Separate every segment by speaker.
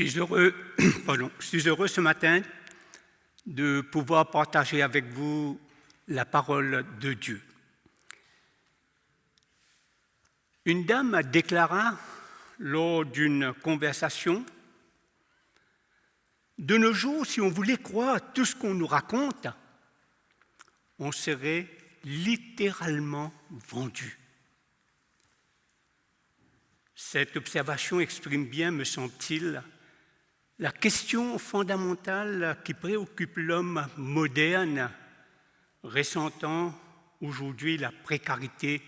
Speaker 1: suis heureux, je suis heureux ce matin de pouvoir partager avec vous la parole de Dieu. Une dame déclara lors d'une conversation: de nos jours, si on voulait croire tout ce qu'on nous raconte, on serait littéralement vendu. Cette observation exprime bien, me semble-t-il, la question fondamentale qui préoccupe l'homme moderne, ressentant aujourd'hui la précarité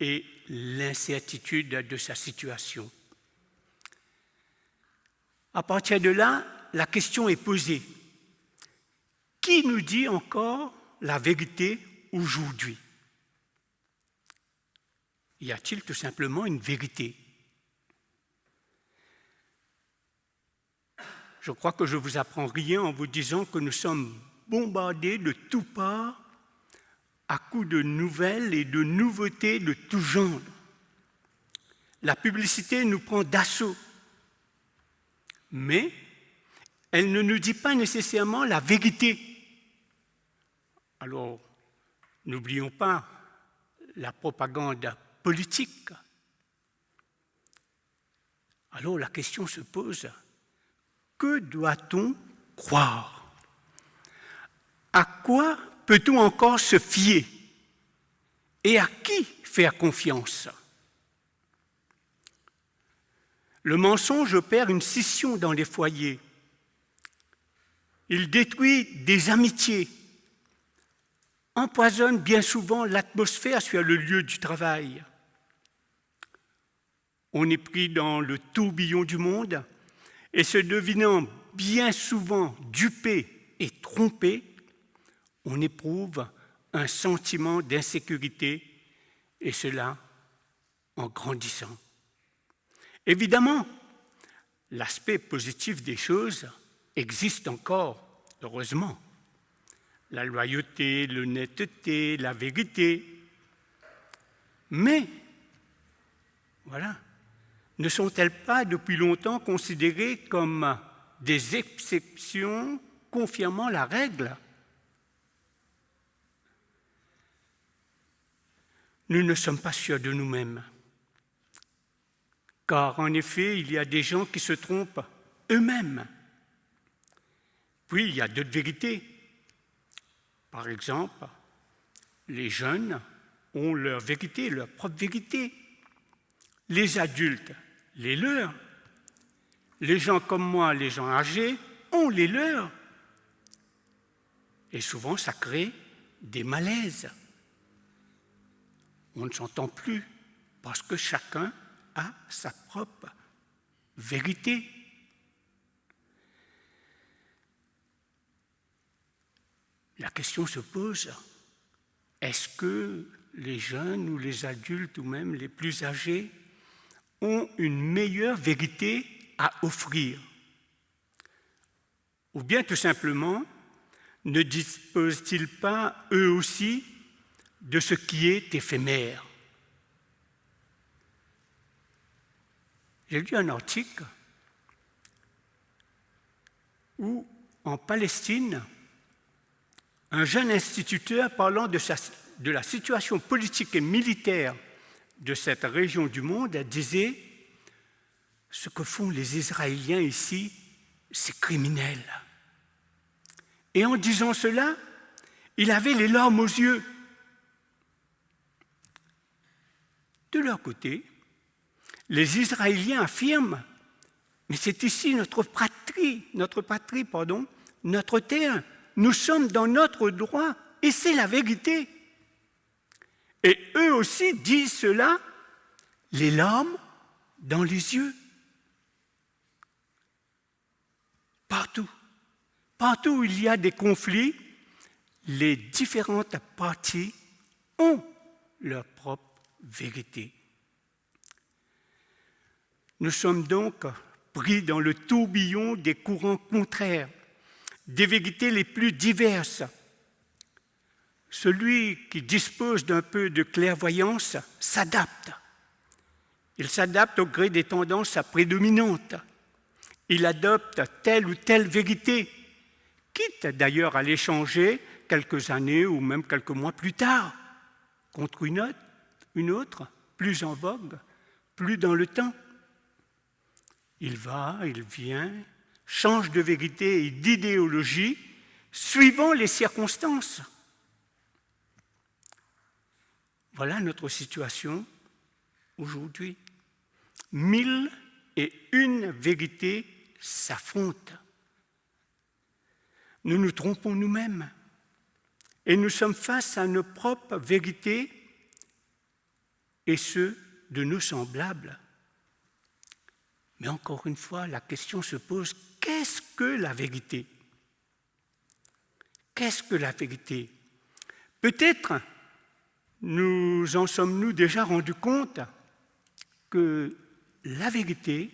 Speaker 1: et l'incertitude de sa situation. À partir de là, la question est posée: qui nous dit encore la vérité aujourd'hui? Y a-t-il tout simplement une vérité? Je crois que je ne vous apprends rien en vous disant que nous sommes bombardés de toutes parts à coups de nouvelles et de nouveautés de tout genre. La publicité nous prend d'assaut, mais elle ne nous dit pas nécessairement la vérité. Alors, n'oublions pas la propagande politique. Alors la question se pose: que doit-on croire? À quoi peut-on encore se fier? Et à qui faire confiance? Le mensonge opère une scission dans les foyers. Il détruit des amitiés, empoisonne bien souvent l'atmosphère sur le lieu du travail. On est pris dans le tourbillon du monde et se devinant bien souvent dupé et trompé, on éprouve un sentiment d'insécurité, et cela en grandissant. Évidemment, l'aspect positif des choses existe encore, heureusement. La loyauté, l'honnêteté, la vérité. Mais, voilà, ne sont-elles pas depuis longtemps considérées comme des exceptions confirmant la règle? Nous ne sommes pas sûrs de nous-mêmes, car en effet, il y a des gens qui se trompent eux-mêmes. Puis, il y a d'autres vérités. Par exemple, les jeunes ont leur vérité, leur propre vérité. Les adultes, les leurs. Les gens comme moi, les gens âgés, ont les leurs. Et souvent, ça crée des malaises. On ne s'entend plus parce que chacun a sa propre vérité. La question se pose: est-ce que les jeunes ou les adultes ou même les plus âgés ont une meilleure vérité à offrir? Ou bien tout simplement, ne disposent-ils pas eux aussi de ce qui est éphémère? J'ai lu un article où, en Palestine, un jeune instituteur parlant de la situation politique et militaire de cette région du monde disait: ce que font les Israéliens ici, c'est criminel. Et en disant cela, il avait les larmes aux yeux. De leur côté, les Israéliens affirment: mais c'est ici notre patrie, notre terre. Nous sommes dans notre droit et c'est la vérité. Et eux aussi disent cela, les larmes dans les yeux. Partout où il y a des conflits, les différentes parties ont leur propre vérité. Nous sommes donc pris dans le tourbillon des courants contraires, des vérités les plus diverses. Celui qui dispose d'un peu de clairvoyance s'adapte. Il s'adapte au gré des tendances prédominantes. il adopte telle ou telle vérité, quitte d'ailleurs à l'échanger quelques années ou même quelques mois plus tard contre une autre, plus en vogue, plus dans le temps. Il va, il vient, change de vérité et d'idéologie suivant les circonstances. Voilà notre situation aujourd'hui. 1001 vérités s'affrontent. Nous nous trompons nous-mêmes et nous sommes face à nos propres vérités et ceux de nos semblables. Mais encore une fois, la question se pose, qu'est-ce que la vérité? Qu'est-ce que la vérité? Peut-être nous en sommes-nous déjà rendus compte que la vérité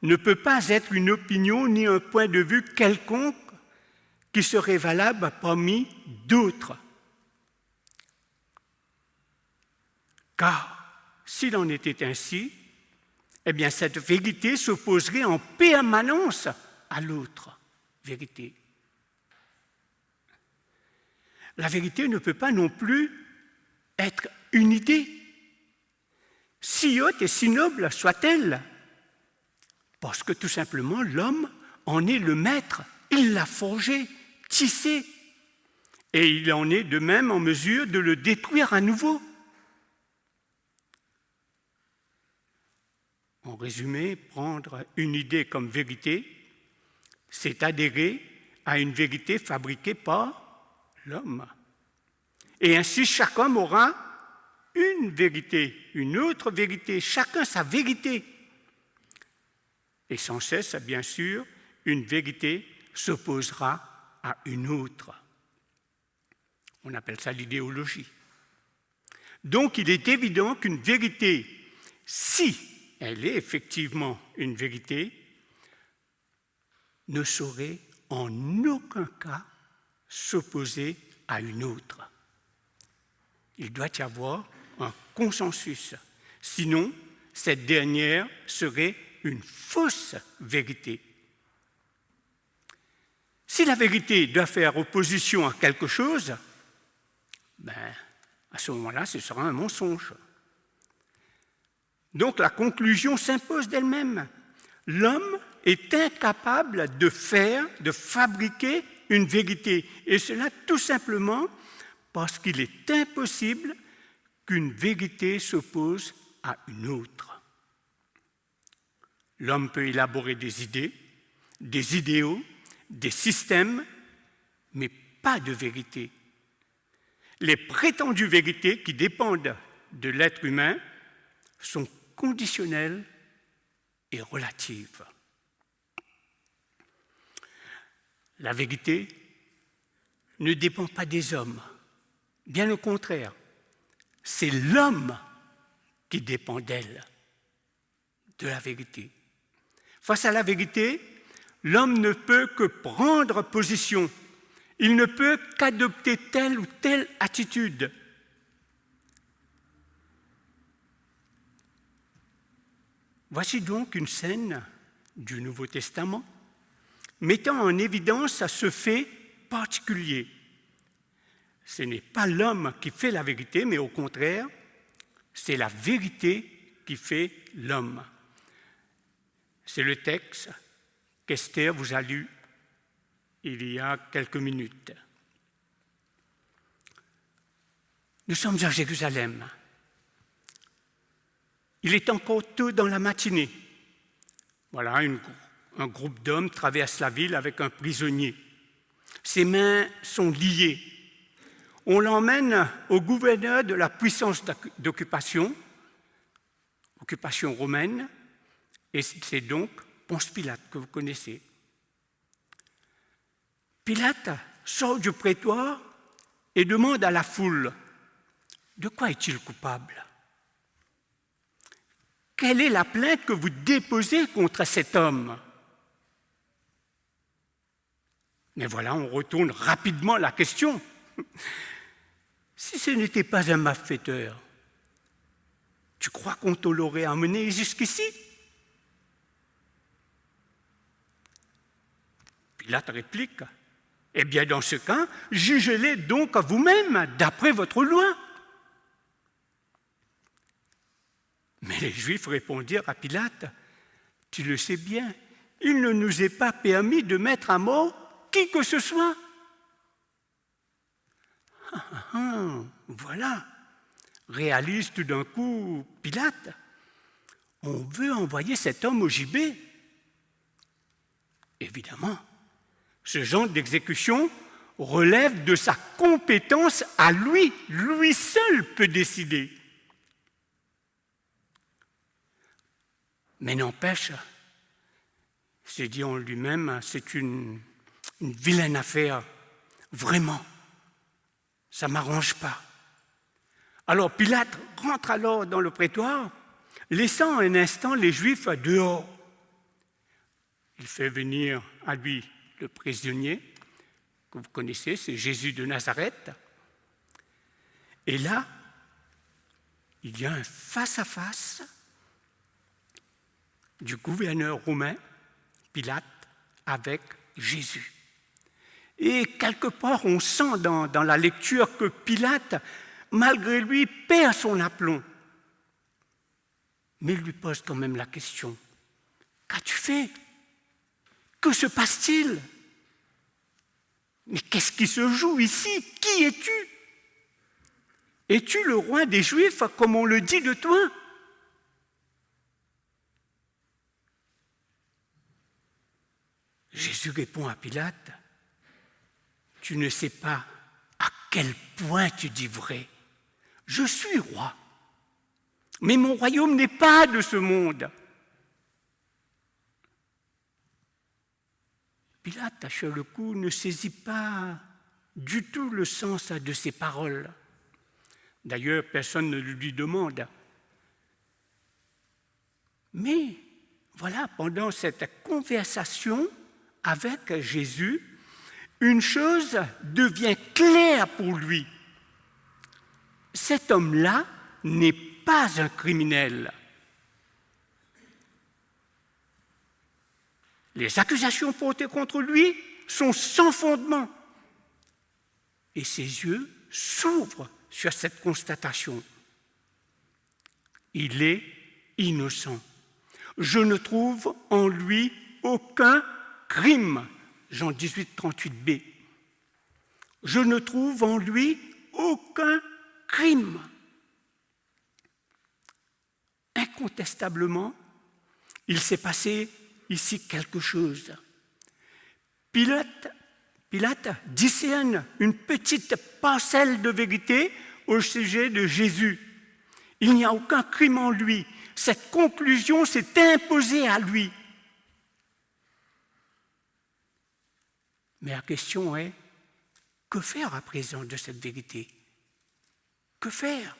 Speaker 1: ne peut pas être une opinion ni un point de vue quelconque qui serait valable parmi d'autres. Car s'il en était ainsi, eh bien cette vérité s'opposerait en permanence à l'autre vérité. La vérité ne peut pas non plus être une idée, si haute et si noble soit-elle, parce que tout simplement l'homme en est le maître, il l'a forgé, tissé, et il en est de même en mesure de le détruire à nouveau. En résumé, prendre une idée comme vérité, c'est adhérer à une vérité fabriquée par l'homme. Et ainsi, chaque homme aura une vérité, une autre vérité, chacun sa vérité. Et sans cesse, bien sûr, une vérité s'opposera à une autre. On appelle ça l'idéologie. Donc, il est évident qu'une vérité, si elle est effectivement une vérité, ne saurait en aucun cas s'opposer à une autre. Il doit y avoir un consensus. Sinon, cette dernière serait une fausse vérité. Si la vérité doit faire opposition à quelque chose, à ce moment-là, ce sera un mensonge. Donc la conclusion s'impose d'elle-même. L'homme est incapable de fabriquer une vérité, et cela tout simplement parce qu'il est impossible qu'une vérité s'oppose à une autre. L'homme peut élaborer des idées, des idéaux, des systèmes, mais pas de vérité. Les prétendues vérités qui dépendent de l'être humain sont conditionnelles et relatives. La vérité ne dépend pas des hommes, bien au contraire, c'est l'homme qui dépend d'elle, de la vérité. Face à la vérité, l'homme ne peut que prendre position, il ne peut qu'adopter telle ou telle attitude. Voici donc une scène du Nouveau Testament mettant en évidence ce fait particulier. Ce n'est pas l'homme qui fait la vérité, mais au contraire, c'est la vérité qui fait l'homme. C'est le texte qu'Esther vous a lu il y a quelques minutes. Nous sommes à Jérusalem. Il est encore tôt dans la matinée. Voilà, un groupe d'hommes traverse la ville avec un prisonnier. Ses mains sont liées. On l'emmène au gouverneur de la puissance d'occupation, occupation romaine, et c'est donc Ponce Pilate que vous connaissez. Pilate sort du prétoire et demande à la foule « De quoi est-il coupable ? Quelle est la plainte que vous déposez contre cet homme ?» Mais voilà, on retourne rapidement la question. Si ce n'était pas un malfaiteur, tu crois qu'on te l'aurait amené jusqu'ici ? Pilate réplique, « Eh bien, dans ce cas, jugez-les donc à vous-même, d'après votre loi. » Mais les Juifs répondirent à Pilate, « Tu le sais bien, il ne nous est pas permis de mettre à mort qui que ce soit. » Voilà, réalise tout d'un coup Pilate, on veut envoyer cet homme au gibet. Évidemment, ce genre d'exécution relève de sa compétence à lui. Lui seul peut décider. Mais n'empêche, c'est dit en lui-même, c'est une vilaine affaire. Vraiment, ça ne m'arrange pas. Alors Pilate rentre alors dans le prétoire, laissant un instant les Juifs dehors. Il fait venir à lui le prisonnier, que vous connaissez, c'est Jésus de Nazareth. Et là, il y a un face-à-face du gouverneur romain, Pilate, avec Jésus. Et quelque part, on sent dans la lecture que Pilate, malgré lui, perd son aplomb. Mais il lui pose quand même la question, « Qu'as-tu fait ? Que se passe-t-il ? Mais qu'est-ce qui se joue ici ? Qui es-tu ? Es-tu le roi des Juifs, comme on le dit de toi ? » Jésus répond à Pilate, « Tu ne sais pas à quel point tu dis vrai. Je suis roi, mais mon royaume n'est pas de ce monde. » Pilate, sur le coup, ne saisit pas du tout le sens de ces paroles. D'ailleurs, personne ne le lui demande. Mais voilà, pendant cette conversation avec Jésus, une chose devient claire pour lui. Cet homme-là n'est pas un criminel. Les accusations portées contre lui sont sans fondement. Et ses yeux s'ouvrent sur cette constatation. Il est innocent. Je ne trouve en lui aucun crime. Jean 18, 38b. Je ne trouve en lui aucun crime. Incontestablement, il s'est passé ici quelque chose. Pilate discerne une petite parcelle de vérité au sujet de Jésus. Il n'y a aucun crime en lui. Cette conclusion s'est imposée à lui. Mais la question est, que faire à présent de cette vérité ? Que faire ?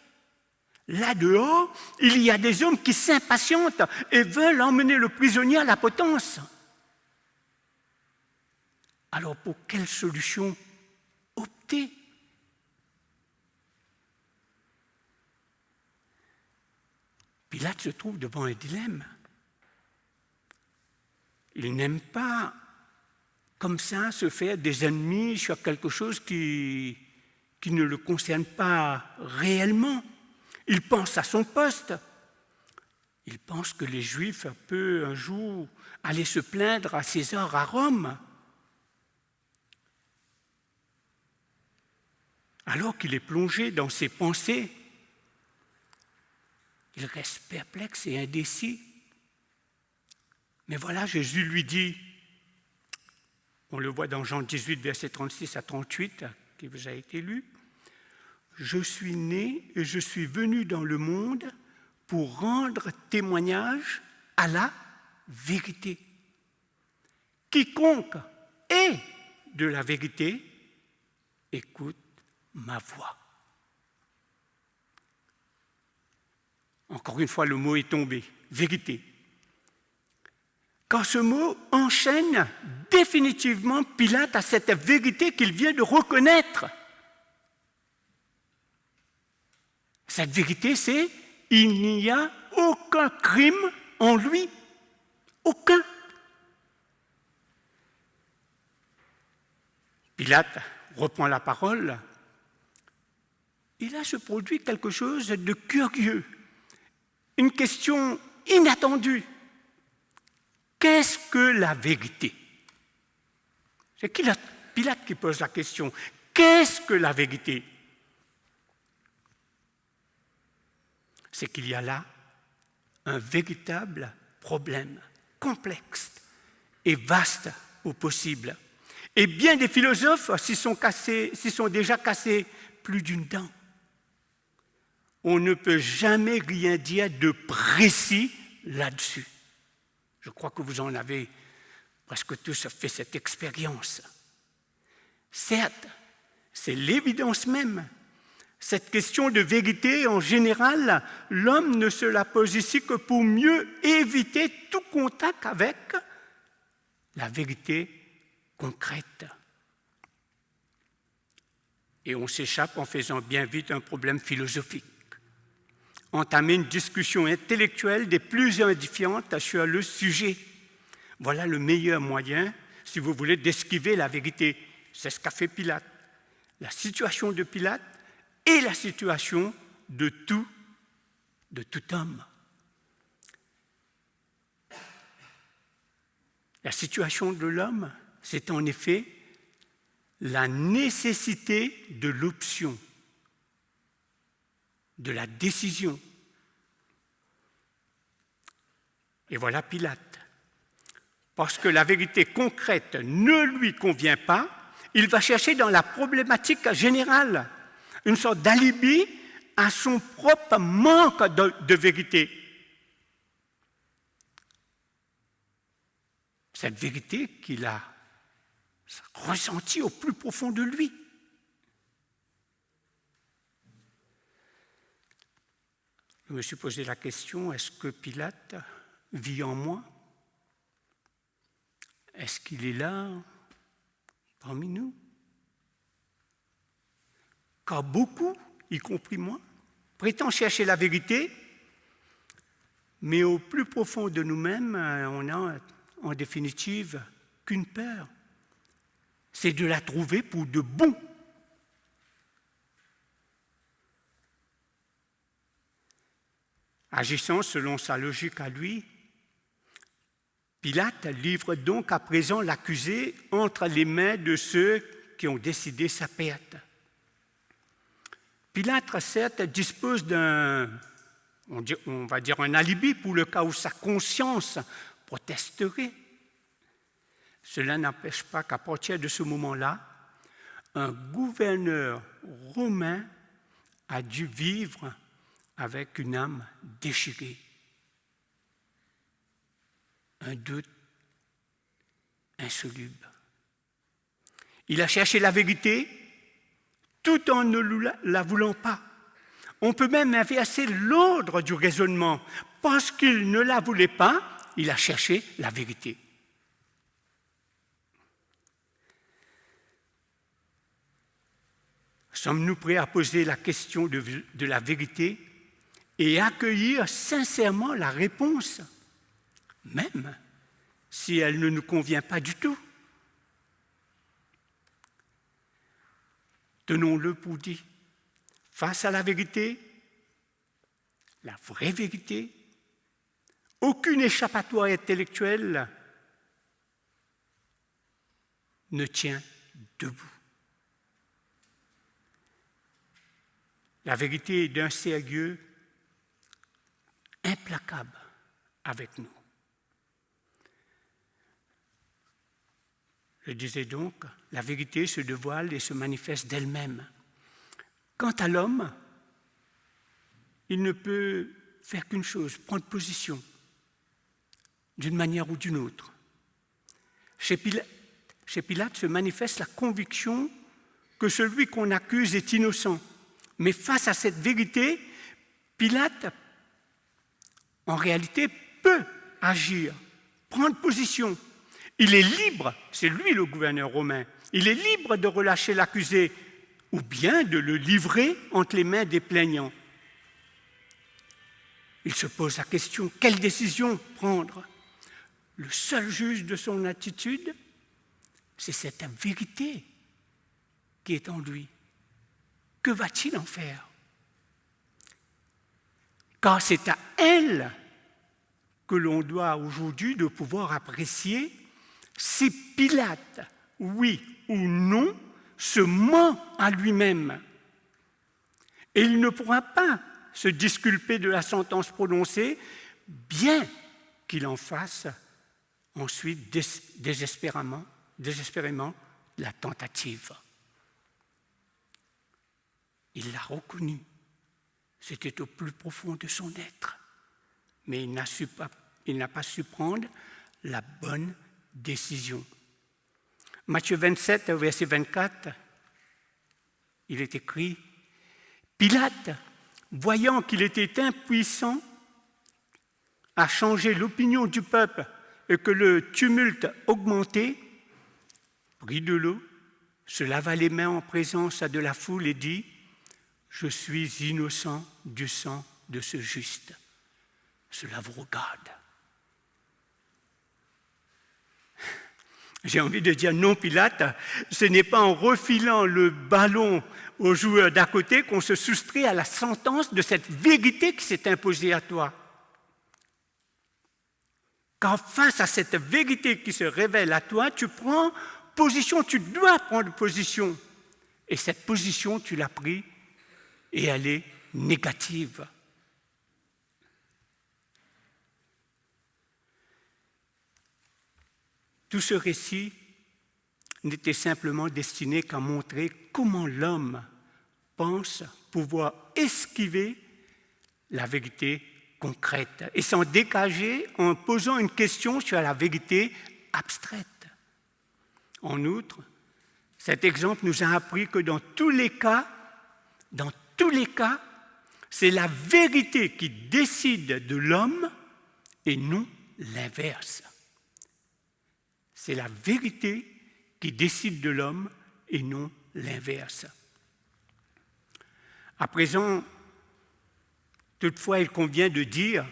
Speaker 1: Là dehors, il y a des hommes qui s'impatientent et veulent emmener le prisonnier à la potence. Alors pour quelle solution opter ? Pilate se trouve devant un dilemme. Il n'aime pas, comme ça, se faire des ennemis sur quelque chose qui ne le concerne pas réellement. Il pense à son poste. Il pense que les Juifs peuvent un jour aller se plaindre à César à Rome. Alors qu'il est plongé dans ses pensées, il reste perplexe et indécis. Mais voilà, Jésus lui dit, on le voit dans Jean 18, versets 36 à 38, qui vous a été lu, « Je suis né et je suis venu dans le monde pour rendre témoignage à la vérité. Quiconque est de la vérité, écoute ma voix. » Encore une fois, le mot est tombé, vérité. Quand ce mot enchaîne définitivement Pilate à cette vérité qu'il vient de reconnaître. Cette vérité, c'est il n'y a aucun crime en lui. Aucun. Pilate reprend la parole. Et là se produit quelque chose de curieux, une question inattendue. Qu'est-ce que la vérité? C'est Pilate qui pose la question. Qu'est-ce que la vérité? C'est qu'il y a là un véritable problème complexe et vaste au possible. Et bien des philosophes s'y sont déjà cassés plus d'une dent. On ne peut jamais rien dire de précis là-dessus. Je crois que vous en avez presque tous fait cette expérience. Certes, c'est l'évidence même. Cette question de vérité, en général, l'homme ne se la pose ici que pour mieux éviter tout contact avec la vérité concrète. Et on s'échappe en faisant bien vite un problème philosophique. Entamer une discussion intellectuelle des plus édifiantes sur le sujet. Voilà le meilleur moyen, si vous voulez, d'esquiver la vérité. C'est ce qu'a fait Pilate. La situation de Pilate est la situation de tout homme. La situation de l'homme, c'est en effet la nécessité de l'option, de la décision. Et voilà Pilate. Parce que la vérité concrète ne lui convient pas, il va chercher dans la problématique générale une sorte d'alibi à son propre manque de vérité. Cette vérité qu'il a ressentie au plus profond de lui. Je me suis posé la question, est-ce que Pilate vit en moi? Est-ce qu'il est là parmi nous? Car beaucoup, y compris moi, prétendent chercher la vérité, mais au plus profond de nous-mêmes, on n'a en définitive qu'une peur, c'est de la trouver pour de bon. Agissant selon sa logique à lui, Pilate livre donc à présent l'accusé entre les mains de ceux qui ont décidé sa perte. Pilate, certes, dispose d'un, on va dire, un alibi pour le cas où sa conscience protesterait. Cela n'empêche pas qu'à partir de ce moment-là, un gouverneur romain a dû vivre avec une âme déchirée. Un doute insoluble. Il a cherché la vérité tout en ne la voulant pas. On peut même inverser l'ordre du raisonnement. Parce qu'il ne la voulait pas, il a cherché la vérité. Sommes-nous prêts à poser la question de la vérité et accueillir sincèrement la réponse, même si elle ne nous convient pas du tout? Tenons-le pour dit. Face à la vérité, la vraie vérité, aucune échappatoire intellectuelle ne tient debout. La vérité est d'un sérieux implacable avec nous. Je disais donc, la vérité se dévoile et se manifeste d'elle-même. Quant à l'homme, il ne peut faire qu'une chose, prendre position, d'une manière ou d'une autre. Chez Pilate se manifeste la conviction que celui qu'on accuse est innocent. Mais face à cette vérité, Pilate, en réalité, peut agir, prendre position. Il est libre, c'est lui le gouverneur romain, il est libre de relâcher l'accusé ou bien de le livrer entre les mains des plaignants. Il se pose la question, quelle décision prendre? Le seul juge de son attitude, c'est cette vérité qui est en lui. Que va-t-il en faire? Car c'est à elle que l'on doit aujourd'hui de pouvoir apprécier si Pilate, oui ou non, se ment à lui-même. Et il ne pourra pas se disculper de la sentence prononcée, bien qu'il en fasse ensuite désespérément la tentative. Il l'a reconnu, c'était au plus profond de son être, mais il n'a pas su prendre la bonne décision. Matthieu 27, verset 24, il est écrit « Pilate, voyant qu'il était impuissant à changer l'opinion du peuple et que le tumulte augmentait, prit de l'eau, se lava les mains en présence de la foule et dit « Je suis innocent du sang de ce juste. Cela vous regarde. » J'ai envie de dire non, Pilate, ce n'est pas en refilant le ballon aux joueurs d'à côté qu'on se soustrait à la sentence de cette vérité qui s'est imposée à toi. Quand face à cette vérité qui se révèle à toi, tu prends position, tu dois prendre position. Et cette position, tu l'as prise et elle est négative. Tout ce récit n'était simplement destiné qu'à montrer comment l'homme pense pouvoir esquiver la vérité concrète et s'en dégager en posant une question sur la vérité abstraite. En outre, cet exemple nous a appris que dans tous les cas, c'est la vérité qui décide de l'homme et non l'inverse. C'est la vérité qui décide de l'homme et non l'inverse. À présent, toutefois, il convient de dire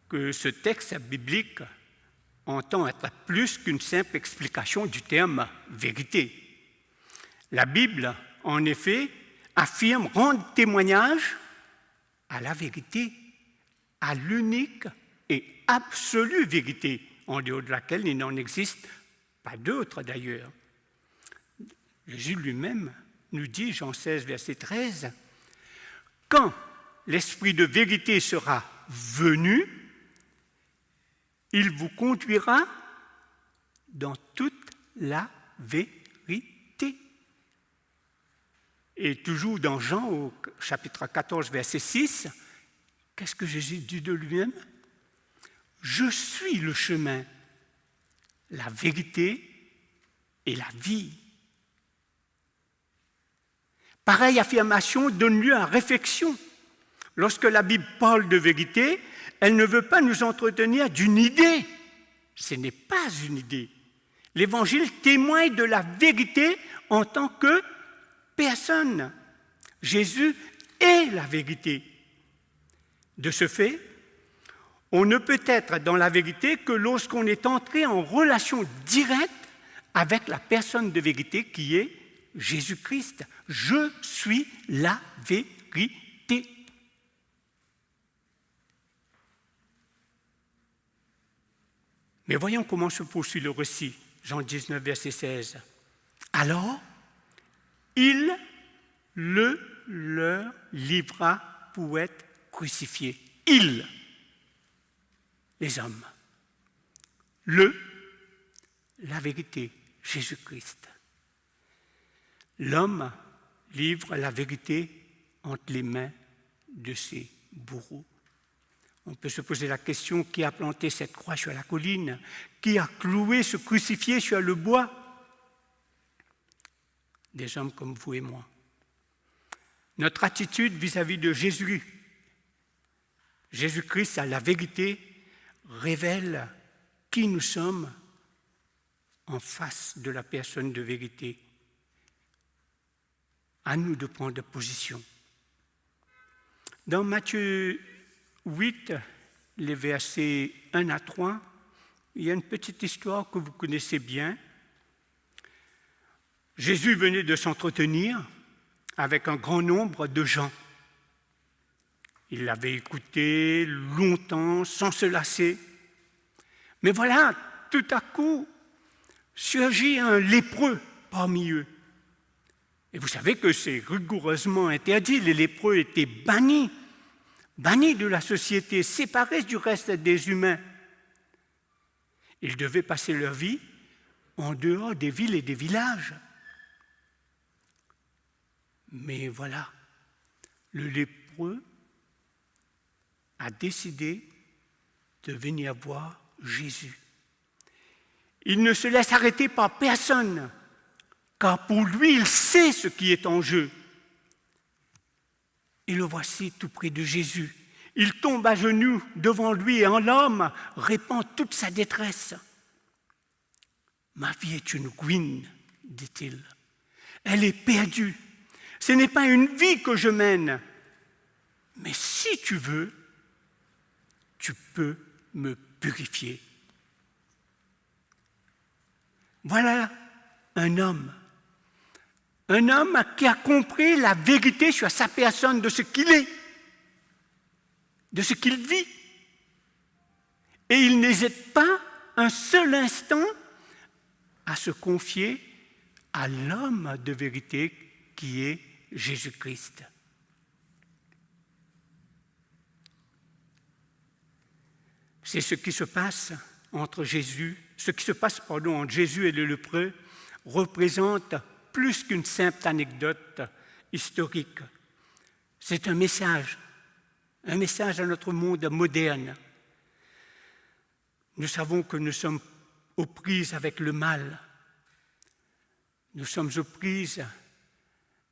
Speaker 1: que ce texte biblique entend être plus qu'une simple explication du terme « vérité ». La Bible, en effet, affirme rendre témoignage à la vérité, à l'unique et absolue vérité, en dehors de laquelle il n'en existe pas d'autre d'ailleurs. Jésus lui-même nous dit, Jean 16, verset 13, « Quand l'Esprit de vérité sera venu, il vous conduira dans toute la vérité. » Et toujours dans Jean, au chapitre 14, verset 6, qu'est-ce que Jésus dit de lui-même? « Je suis le chemin, la vérité et la vie. » Pareille affirmation donne lieu à réflexion. Lorsque la Bible parle de vérité, elle ne veut pas nous entretenir d'une idée. Ce n'est pas une idée. L'Évangile témoigne de la vérité en tant que personne. Jésus est la vérité. De ce fait, on ne peut être dans la vérité que lorsqu'on est entré en relation directe avec la personne de vérité qui est Jésus-Christ. Je suis la vérité. Mais voyons comment se poursuit le récit. Jean 19, verset 16. Alors, il le leur livra pour être crucifié. Il, les hommes. La vérité, Jésus-Christ. L'homme livre la vérité entre les mains de ses bourreaux. On peut se poser la question, qui a planté cette croix sur la colline? Qui a cloué ce crucifié sur le bois? Des hommes comme vous et moi. Notre attitude vis-à-vis de Jésus-Christ à la vérité, révèle qui nous sommes en face de la personne de vérité. À nous de prendre position. Dans Matthieu 8, les versets 1 à 3, il y a une petite histoire que vous connaissez bien. Jésus venait de s'entretenir avec un grand nombre de gens. Il l'avait écouté longtemps sans se lasser. Mais voilà, tout à coup, surgit un lépreux parmi eux. Et vous savez que c'est rigoureusement interdit. Les lépreux étaient bannis de la société, séparés du reste des humains. Ils devaient passer leur vie en dehors des villes et des villages. Mais voilà, le lépreux a décidé de venir voir Jésus. Il ne se laisse arrêter par personne, car pour lui, il sait ce qui est en jeu. Et le voici tout près de Jésus. Il tombe à genoux devant lui et en l'homme répand toute sa détresse. « Ma vie est une ruine, dit-il. Elle est perdue. Ce n'est pas une vie que je mène. Mais si tu veux, tu peux me purifier. » Voilà un homme qui a compris la vérité sur sa personne de ce qu'il est, de ce qu'il vit. Et il n'hésite pas un seul instant à se confier à l'homme de vérité qui est Jésus-Christ. C'est ce qui se passe entre Jésus, entre Jésus et le lépreux représente plus qu'une simple anecdote historique. C'est un message à notre monde moderne. Nous savons que nous sommes aux prises avec le mal. Nous sommes aux prises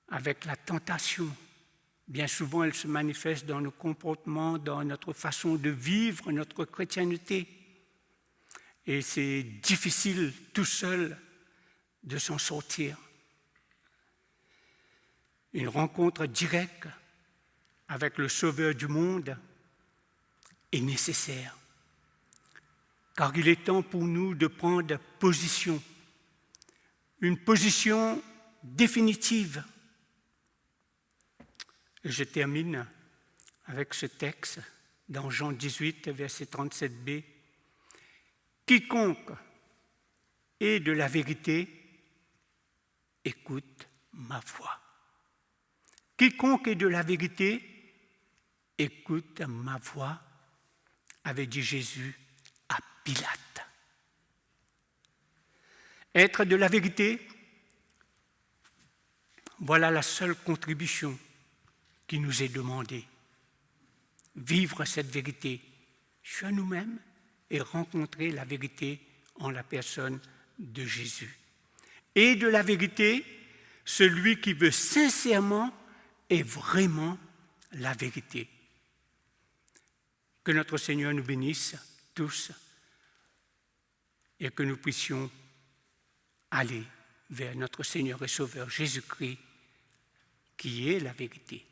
Speaker 1: avec la tentation. Bien souvent, elle se manifeste dans nos comportements, dans notre façon de vivre notre chrétienté. Et c'est difficile tout seul de s'en sortir. Une rencontre directe avec le Sauveur du monde est nécessaire, car il est temps pour nous de prendre position, une position définitive. Et je termine avec ce texte dans Jean 18, verset 37b. « Quiconque est de la vérité, écoute ma voix. » Quiconque est de la vérité, écoute ma voix, avait dit Jésus à Pilate. Être de la vérité, voilà la seule contribution qui nous est demandée. Vivre cette vérité sur nous-mêmes et rencontrer la vérité en la personne de Jésus. Et de la vérité, celui qui veut sincèrement et vraiment la vérité. Que notre Seigneur nous bénisse tous et que nous puissions aller vers notre Seigneur et Sauveur Jésus-Christ, qui est la vérité.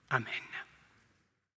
Speaker 1: Amen.